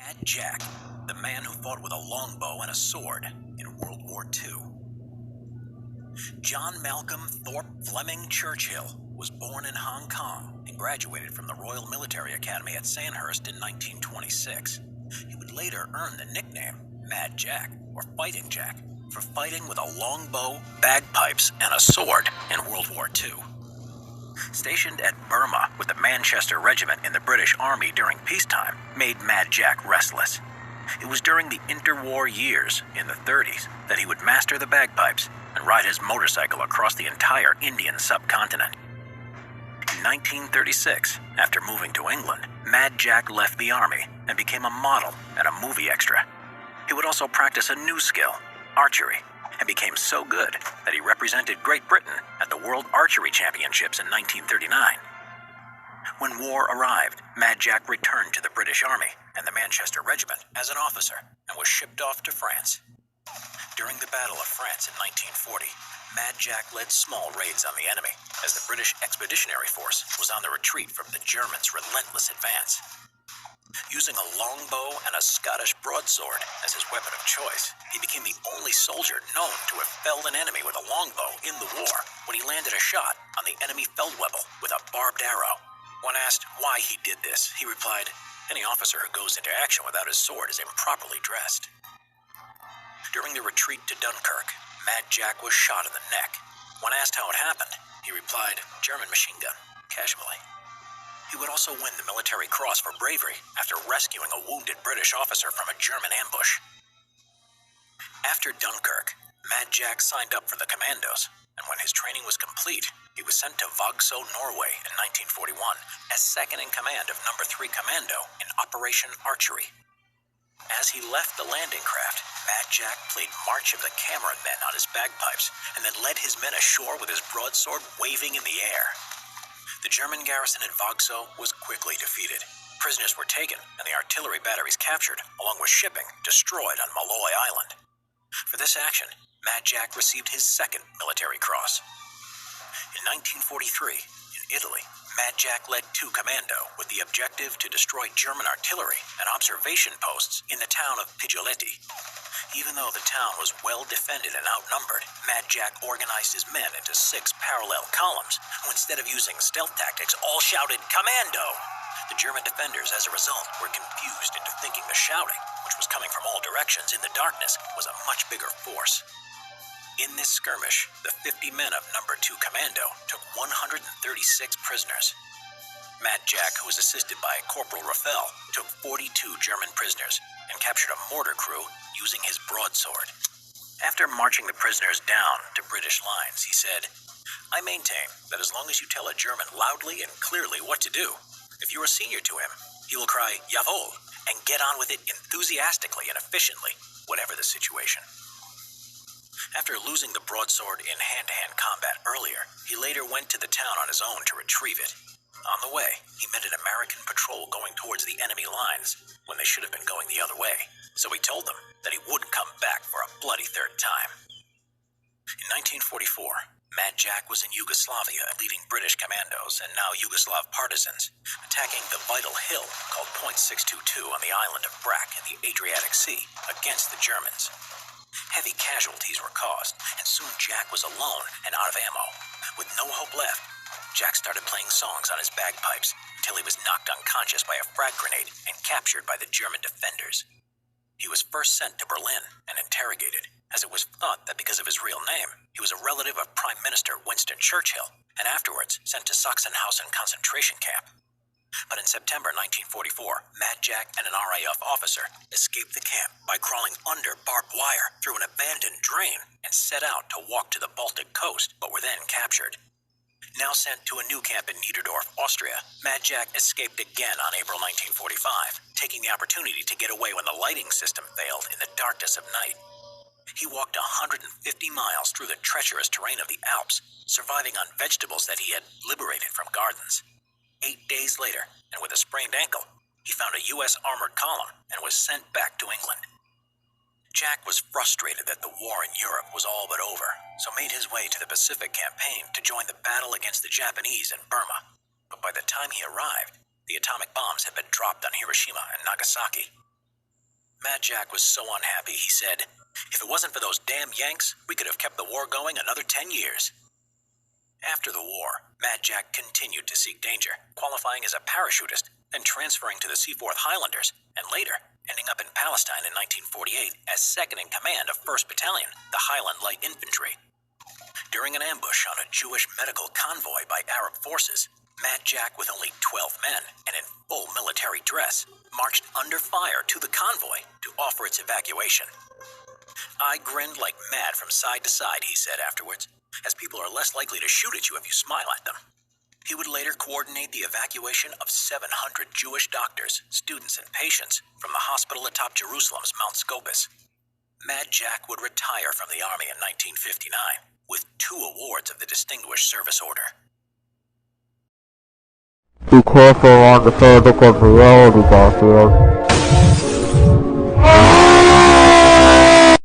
Mad Jack, the man who fought with a longbow and a sword in World War II. John Malcolm Thorpe Fleming Churchill was born in Hong Kong and graduated from the Royal Military Academy at Sandhurst in 1926. He would later earn the nickname Mad Jack or Fighting Jack for fighting with a longbow, bagpipes, and a sword in World War II. Stationed at Burma with the Manchester Regiment in the British Army during peacetime made Mad Jack restless. It was during the interwar years, in the 30s, that he would master the bagpipes and ride his motorcycle across the entire Indian subcontinent. In 1936, after moving to England, Mad Jack left the army and became a model and a movie extra. He would also practice a new skill, archery, and became so good that he represented Great Britain at the World Archery Championships in 1939. When war arrived, Mad Jack returned to the British Army and the Manchester Regiment as an officer and was shipped off to France. During the Battle of France in 1940, Mad Jack led small raids on the enemy as the British Expeditionary Force was on the retreat from the Germans' relentless advance. Using a longbow and a Scottish broadsword as his weapon of choice, he became the only soldier known to have felled an enemy with a longbow in the war when he landed a shot on the enemy Feldwebel with a barbed arrow. When asked why he did this, he replied, "Any officer who goes into action without his sword is improperly dressed." During the retreat to Dunkirk, Mad Jack was shot in the neck. When asked how it happened, he replied, "German machine gun," casually. He would also win the Military Cross for bravery after rescuing a wounded British officer from a German ambush. After Dunkirk, Mad Jack signed up for the Commandos, and when his training was complete, he was sent to Vagsø, Norway in 1941 as second in command of No. 3 Commando in Operation Archery. As he left the landing craft, Mad Jack played March of the Cameron Men on his bagpipes and then led his men ashore with his broadsword waving in the air. The German garrison at Vagsø was quickly defeated. Prisoners were taken and the artillery batteries captured, along with shipping destroyed on Molloy Island. For this action, Mad Jack received his second Military Cross. In 1943, in Italy, Mad Jack led 2 Commando with the objective to destroy German artillery and observation posts in the town of Piglioletti. Even though the town was well defended and outnumbered, Mad Jack organized his men into 6 parallel columns, who instead of using stealth tactics all shouted, "Commando!" The German defenders, as a result, were confused into thinking the shouting, which was coming from all directions in the darkness, was a much bigger force. In this skirmish, the 50 men of No. 2 Commando took 136 prisoners. Mad Jack, who was assisted by Corporal Raffel, took 42 German prisoners and captured a mortar crew using his broadsword. After marching the prisoners down to British lines, he said, "I maintain that as long as you tell a German loudly and clearly what to do, if you are senior to him, he will cry, 'Jawohl,' and get on with it enthusiastically and efficiently, whatever the situation." After losing the broadsword in hand-to-hand combat earlier, he later went to the town on his own to retrieve it. On the way, he met an American patrol going towards the enemy lines when they should have been going the other way, so he told them that he wouldn't come back for a bloody third time. In 1944, Mad Jack was in Yugoslavia leading British commandos and now Yugoslav partisans, attacking the vital hill called Point 622 on the island of Brac in the Adriatic Sea against the Germans. Heavy casualties were caused, and soon Jack was alone and out of ammo. With no hope left, Jack started playing songs on his bagpipes until he was knocked unconscious by a frag grenade and captured by the German defenders. He was first sent to Berlin and interrogated, as it was thought that because of his real name, he was a relative of Prime Minister Winston Churchill, and afterwards sent to Sachsenhausen concentration camp. But in September 1944, Mad Jack and an RAF officer escaped the camp by crawling under barbed wire through an abandoned drain and set out to walk to the Baltic coast, but were then captured. Now sent to a new camp in Niederdorf, Austria, Mad Jack escaped again on April 1945, taking the opportunity to get away when the lighting system failed in the darkness of night. He walked 150 miles through the treacherous terrain of the Alps, surviving on vegetables that he had liberated from gardens. 8 days later, and with a sprained ankle, he found a U.S. armored column and was sent back to England. Jack was frustrated that the war in Europe was all but over, so made his way to the Pacific Campaign to join the battle against the Japanese in Burma. But by the time he arrived, the atomic bombs had been dropped on Hiroshima and Nagasaki. Mad Jack was so unhappy, he said, "If it wasn't for those damn Yanks, we could have kept the war going another 10 years. After the war, Mad Jack continued to seek danger, qualifying as a parachutist, then transferring to the Seaforth Highlanders, and later ending up in Palestine in 1948 as second in command of 1st Battalion, the Highland Light Infantry. During an ambush on a Jewish medical convoy by Arab forces, Mad Jack, with only 12 men and in full military dress, marched under fire to the convoy to offer its evacuation. "I grinned like mad from side to side," he said afterwards, "as people are less likely to shoot at you if you smile at them." He would later coordinate the evacuation of 700 Jewish doctors, students, and patients from the hospital atop Jerusalem's Mount Scopus. Mad Jack would retire from the Army in 1959 with 2 awards of the Distinguished Service Order. Be careful on the surgical reality, Garfield.